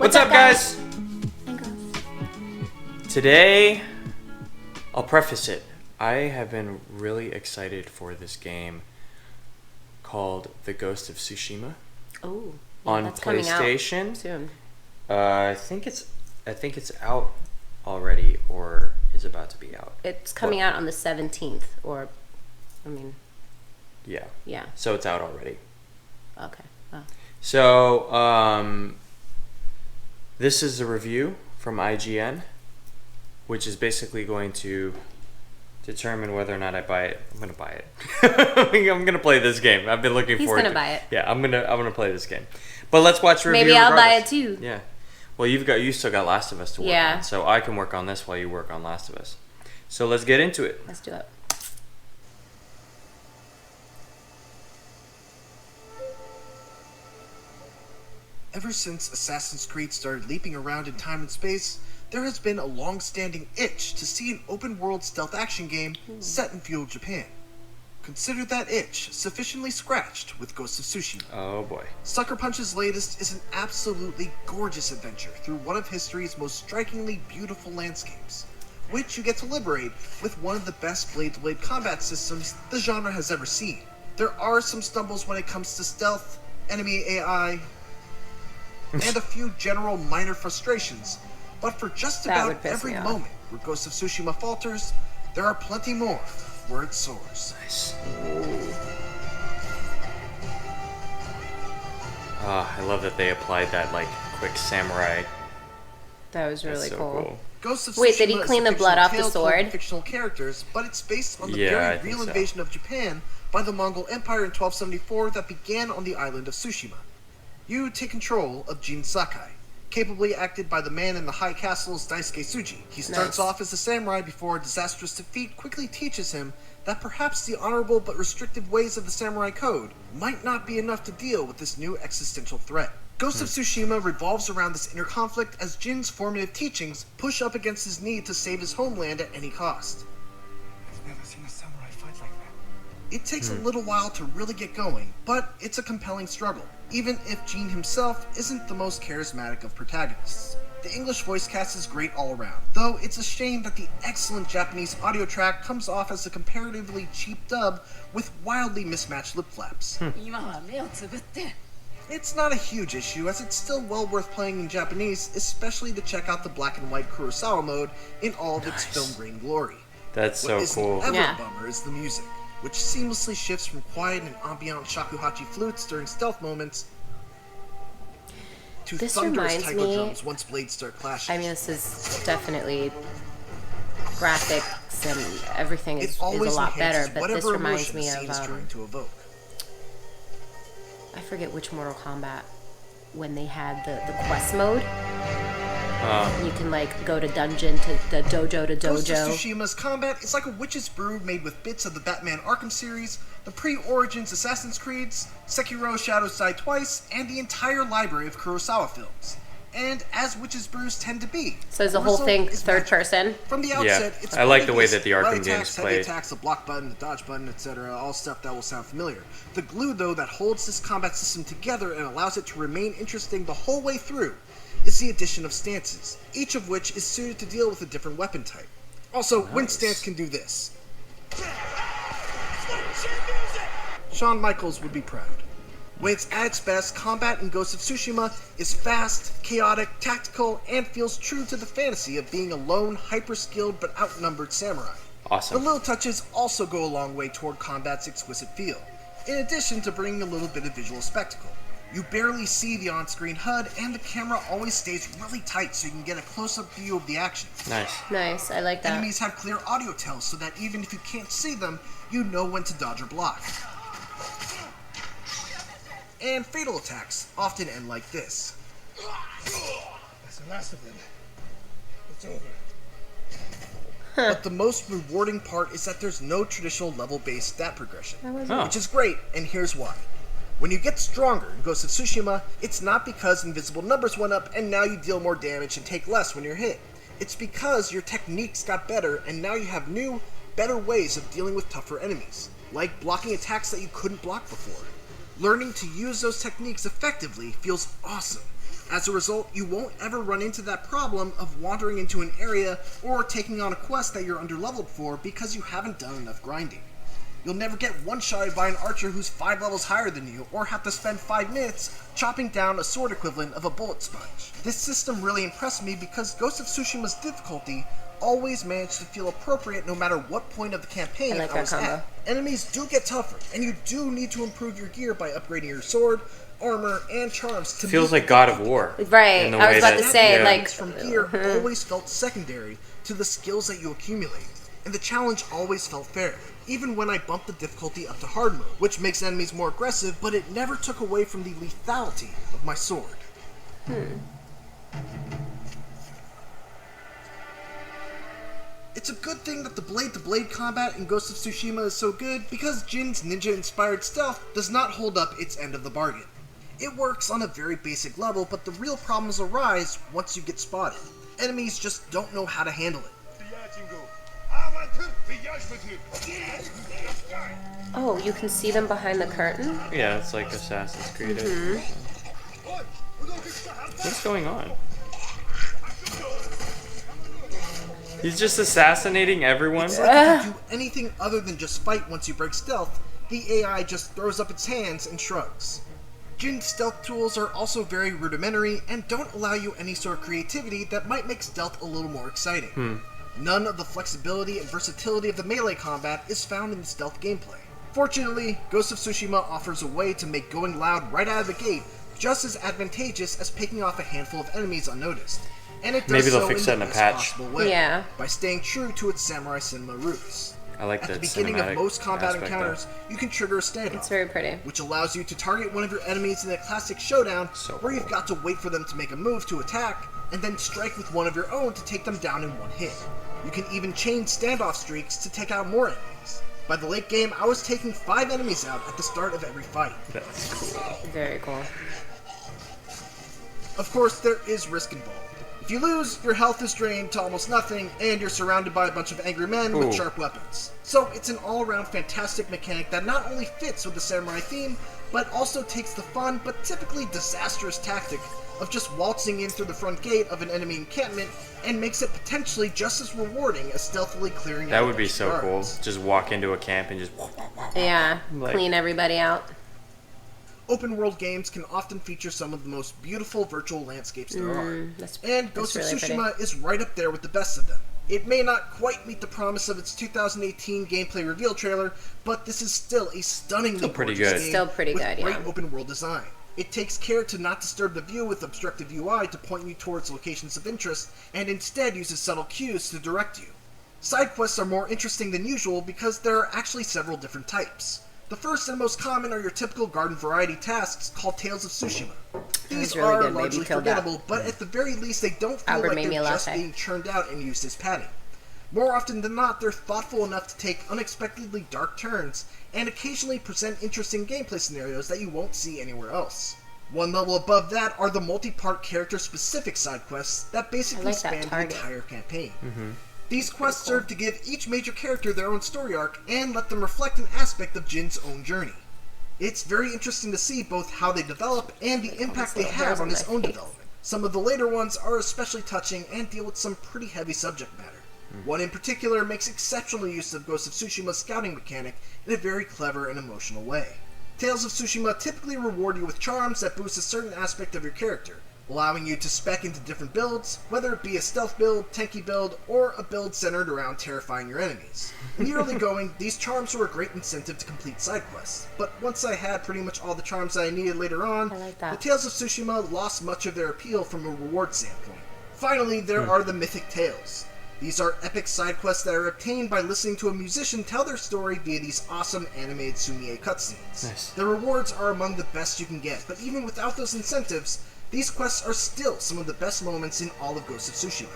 What's up, guys? Today, I'll preface it. I have been really excited for this game called The Ghost of Tsushima. Oh, yeah, on that's PlayStation. Coming out soon. I think it's out already or is about to be out. It's coming out on the 17th, or, Yeah. yeah. So it's out already. Okay. Oh. So, this is a review from IGN, which is basically going to determine whether or not I buy it. I'm going to buy it. I'm going to play this game. I've been looking forward to it. He's going to buy it. Yeah, I'm going to play this game. But let's watch the review. Maybe I'll buy regardless. it too. Yeah. Well, you still got Last of Us to work Yeah. on. So I can work on this while you work on Last of Us. So let's get into it. Let's do it. Ever since Assassin's Creed started leaping around in time and space, there has been a long-standing itch to see an open-world stealth action game set in feudal Japan. Consider that itch sufficiently scratched with Ghost of Tsushima. Oh boy. Sucker Punch's latest is an absolutely gorgeous adventure through one of history's most strikingly beautiful landscapes, which you get to liberate with one of the best blade-to-blade combat systems the genre has ever seen. There are some stumbles when it comes to stealth, enemy AI, and a few general minor frustrations, but for just about every moment where Ghost of Tsushima falters, there are plenty more where it soars. Nice. I love that they applied that quick samurai. That was really That's so cool. Ghost of Wait, Tsushima did he clean the blood off the sword? Fictional characters, but it's based on the Yeah, very real invasion of Japan by the Mongol Empire in 1274 that began on the island of Tsushima. You take control of Jin Sakai, capably acted by the man in the high castle's Daisuke Tsuji. He starts off as a samurai before a disastrous defeat quickly teaches him that perhaps the honorable but restrictive ways of the samurai code might not be enough to deal with this new existential threat. Ghost of Tsushima revolves around this inner conflict as Jin's formative teachings push up against his need to save his homeland at any cost. I've never seen a samurai fight like that. It takes a little while to really get going, but it's a compelling struggle, even if Jin himself isn't the most charismatic of protagonists. The English voice cast is great all around, though it's a shame that the excellent Japanese audio track comes off as a comparatively cheap dub with wildly mismatched lip flaps. It's not a huge issue, as it's still well worth playing in Japanese, especially to check out the black and white Kurosawa mode in all of its film grain glory. That's so cool. What isn't ever a bummer is the music, which seamlessly shifts from quiet and ambient shakuhachi flutes during stealth moments to thunderous taiko drums once blades start clashing. I mean, this is definitely graphics and everything is a lot better, but this reminds me of I forget which Mortal Kombat when they had the quest mode. You can go to dungeon to the dojo to dojo. Ghost of Tsushima's combat is like a witch's brew made with bits of the Batman Arkham series, the pre-Origins Assassin's Creeds, Sekiro Shadows Die Twice, and the entire library of Kurosawa films. And as witch's brews tend to be. So is the whole thing third person? From the outset, it's I like the way that the Arkham games play. Heavy attacks, the block button, the dodge button, etc. All stuff that will sound familiar. The glue, though, that holds this combat system together and allows it to remain interesting the whole way through is the addition of stances, each of which is suited to deal with a different weapon type. Also, Wind Stance can do this. Shawn Michaels would be proud. When it's at its best, combat in Ghost of Tsushima is fast, chaotic, tactical, and feels true to the fantasy of being a lone, hyper-skilled but outnumbered samurai. Awesome. The little touches also go a long way toward combat's exquisite feel, in addition to bringing a little bit of visual spectacle. You barely see the on-screen HUD, and the camera always stays really tight so you can get a close-up view of the action. Nice, I like that. Enemies have clear audio tells so that even if you can't see them, you know when to dodge or block. And fatal attacks often end like this. That's the last of them. It's over. But the most rewarding part is that there's no traditional level-based stat progression, which is great, and here's why. When you get stronger in Ghost of Tsushima, it's not because invisible numbers went up and now you deal more damage and take less when you're hit. It's because your techniques got better and now you have new, better ways of dealing with tougher enemies, like blocking attacks that you couldn't block before. Learning to use those techniques effectively feels awesome, As a result, you won't ever run into that problem of wandering into an area or taking on a quest that you're underleveled for because you haven't done enough grinding. You'll never get one-shotted by an archer who's 5 levels higher than you, or have to spend 5 minutes chopping down a sword equivalent of a bullet sponge. This system really impressed me because Ghost of Tsushima's difficulty always managed to feel appropriate no matter what point of the campaign I was at. Enemies do get tougher, and you do need to improve your gear by upgrading your sword, armor, and charms to feels like God of War. Right, I was about to say, like... from gear always felt secondary to the skills that you accumulate, and the challenge always felt fair. Even when I bumped the difficulty up to hard mode, which makes enemies more aggressive, but it never took away from the lethality of my sword. It's a good thing that the blade-to-blade combat in Ghost of Tsushima is so good, because Jin's ninja-inspired stealth does not hold up its end of the bargain. It works on a very basic level, but the real problems arise once you get spotted. Enemies just don't know how to handle it. Oh, you can see them behind the curtain? Yeah, it's like Assassin's Creed. What's going on? He's just assassinating everyone? It's like if you do anything other than just fight once you break stealth, the AI just throws up its hands and shrugs. Jin's stealth tools are also very rudimentary and don't allow you any sort of creativity that might make stealth a little more exciting. None of the flexibility and versatility of the melee combat is found in the stealth gameplay. Fortunately, Ghost of Tsushima offers a way to make going loud right out of the gate just as advantageous as picking off a handful of enemies unnoticed. And it does Maybe they'll so fix in that the in a best patch. possible way, Yeah. by staying true to its samurai cinema roots. I like At that the beginning of cinematic most combat aspect, encounters, you can trigger a standoff. It's very pretty. Which allows you to target one of your enemies in a classic showdown So where you've cool. got to wait for them to make a move to attack, and then strike with one of your own to take them down in one hit. You can even chain standoff streaks to take out more enemies. By the late game, I was taking 5 enemies out at the start of every fight. That's cool. Very cool. Of course, there is risk involved. If you lose, your health is drained to almost nothing, and you're surrounded by a bunch of angry men with sharp weapons. So it's an all-around fantastic mechanic that not only fits with the samurai theme, but also takes the fun but typically disastrous tactic of just waltzing in through the front gate of an enemy encampment and makes it potentially just as rewarding as stealthily clearing out That a would be bunch of so cool. guards. Just walk into a camp and just... Yeah, Like- clean everybody out. Open world games can often feature some of the most beautiful virtual landscapes there are. And Ghost of really Tsushima is right up there with the best of them. It may not quite meet the promise of its 2018 gameplay reveal trailer, but this is still a stunningly Still pretty gorgeous good. game Still pretty with good, great yeah. open world design. It takes care to not disturb the view with obstructive UI to point you towards locations of interest, and instead uses subtle cues to direct you. Side quests are more interesting than usual because there are actually several different types. The first and most common are your typical garden variety tasks called Tales of Tsushima. These really are good, baby. largely Killed that. forgettable, but at the very least they don't feel Albert like made me they're laugh, just eh? being churned out and used as padding. More often than not, they're thoughtful enough to take unexpectedly dark turns and occasionally present interesting gameplay scenarios that you won't see anywhere else. One level above that are the multi-part character-specific side quests that basically like that span the target. entire campaign. These quests serve to give each major character their own story arc and let them reflect an aspect of Jin's own journey. It's very interesting to see both how they develop and the impact they have on his own development. Some of the later ones are especially touching and deal with some pretty heavy subject matter. One in particular makes exceptional use of Ghost of Tsushima's scouting mechanic in a very clever and emotional way. Tales of Tsushima typically reward you with charms that boost a certain aspect of your character, allowing you to spec into different builds, whether it be a stealth build, tanky build, or a build centered around terrifying your enemies. In the early going, these charms were a great incentive to complete side quests, but once I had pretty much all the charms that I needed later on, I like that. the Tales of Tsushima lost much of their appeal from a reward standpoint. Finally, there are the Mythic Tales. These are epic side quests that are obtained by listening to a musician tell their story via these awesome animated Sumie cutscenes. Nice. The rewards are among the best you can get, but even without those incentives, these quests are still some of the best moments in all of Ghost of Tsushima.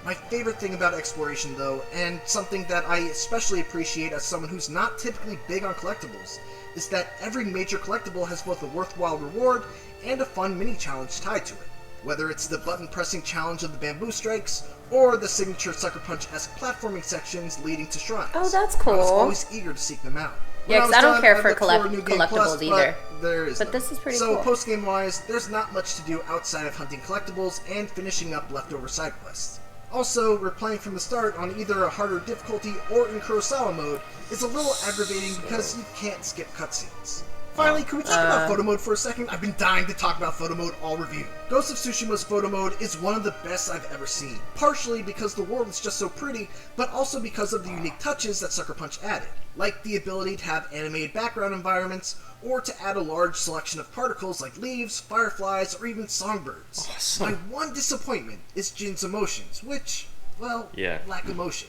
My favorite thing about exploration, though, and something that I especially appreciate as someone who's not typically big on collectibles, is that every major collectible has both a worthwhile reward and a fun mini-challenge tied to it. Whether it's the button-pressing challenge of the bamboo strikes, or the signature Sucker Punch-esque platforming sections leading to shrines. Oh, that's I was cool. always eager to seek them out. When Yeah, 'cause was I don't done, care I'd for look a New Game collectibles Plus, either. But there is But none. this is pretty so cool. post-game wise, there's not much to do outside of hunting collectibles and finishing up leftover side quests. Also, replaying from the start on either a harder difficulty or in Kurosawa mode is a little aggravating because you can't skip cutscenes. Finally, can we talk about photo mode for a second? I've been dying to talk about photo mode all review. Ghost of Tsushima's photo mode is one of the best I've ever seen, partially because the world is just so pretty, but also because of the unique touches that Sucker Punch added, like the ability to have animated background environments, or to add a large selection of particles like leaves, fireflies, or even songbirds. Awesome. My one disappointment is Jin's emotions, which, well, lack emotion.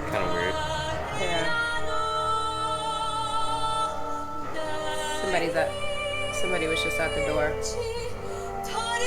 Kind of weird. Yeah. Somebody was just at the door. Oh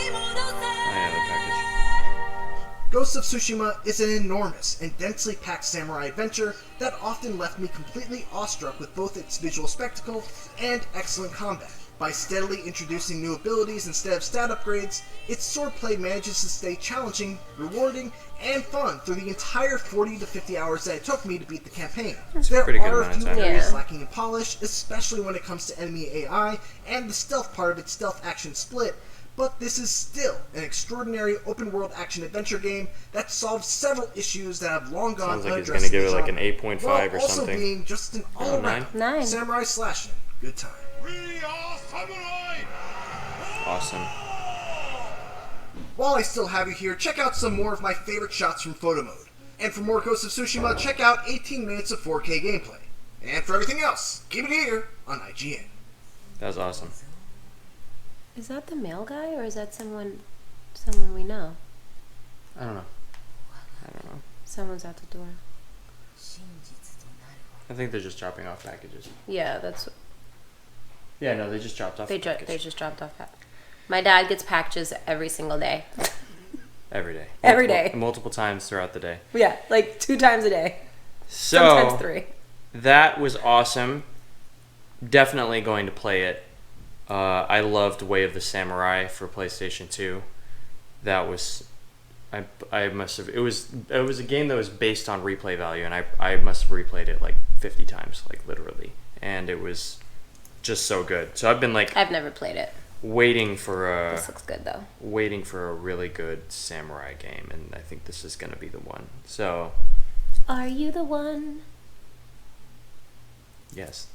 yeah, the package. Ghost of Tsushima is an enormous and densely packed samurai adventure that often left me completely awestruck with both its visual spectacle and excellent combat. By steadily introducing new abilities instead of stat upgrades, its swordplay manages to stay challenging, rewarding, and fun through the entire 40 to 50 hours that it took me to beat the campaign. There pretty good are a amount of few time. areas Yeah. lacking in polish, especially when it comes to enemy AI and the stealth part of its stealth action split, but this is still an extraordinary open-world action-adventure game that solves several issues that have long gone Sounds like he's unaddressed gonna give in it the like an genre, 8.5 or while also something. being just an all-around 9. samurai slashing good time. We are samurai! Awesome. While I still have you here, check out some more of my favorite shots from photo mode. And for more Ghost of Tsushima, check out 18 minutes of 4K gameplay. And for everything else, keep it here on IGN. That was awesome. Is that the male guy or is that someone we know? I don't know. Someone's at the door. I think they're just dropping off packages. Yeah, that's Yeah, no, they just dropped off. they package. just dropped off. My dad gets packages every single day. Every day. Every day. Multiple times throughout the day. Yeah, like 2 times a day. So Sometimes 3. that was awesome. Definitely going to play it. I loved Way of the Samurai for PlayStation 2. That was, I must have. It was a game that was based on replay value, and I must have replayed it like 50 times, like literally, and it was just so good. So I've been like I've never played it. waiting for This looks good though. waiting for a really good samurai game, and I think this is gonna be the one. So Are you the one? yes.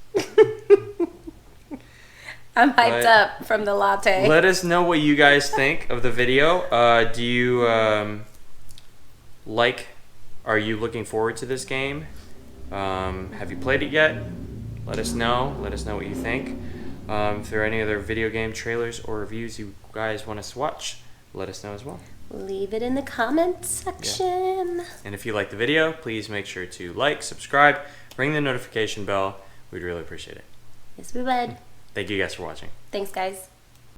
I'm hyped But- up from the latte. Let us know what you guys think of the video. Do you are you looking forward to this game? Have you played it yet? Let us know. Let us know what you think. If there are any other video game trailers or reviews you guys want us to watch, let us know as well. Leave it in the comment section. And if you like the video, please make sure to like, subscribe, ring the notification bell. We'd really appreciate it. Yes, we would. Thank you guys for watching. Thanks, guys.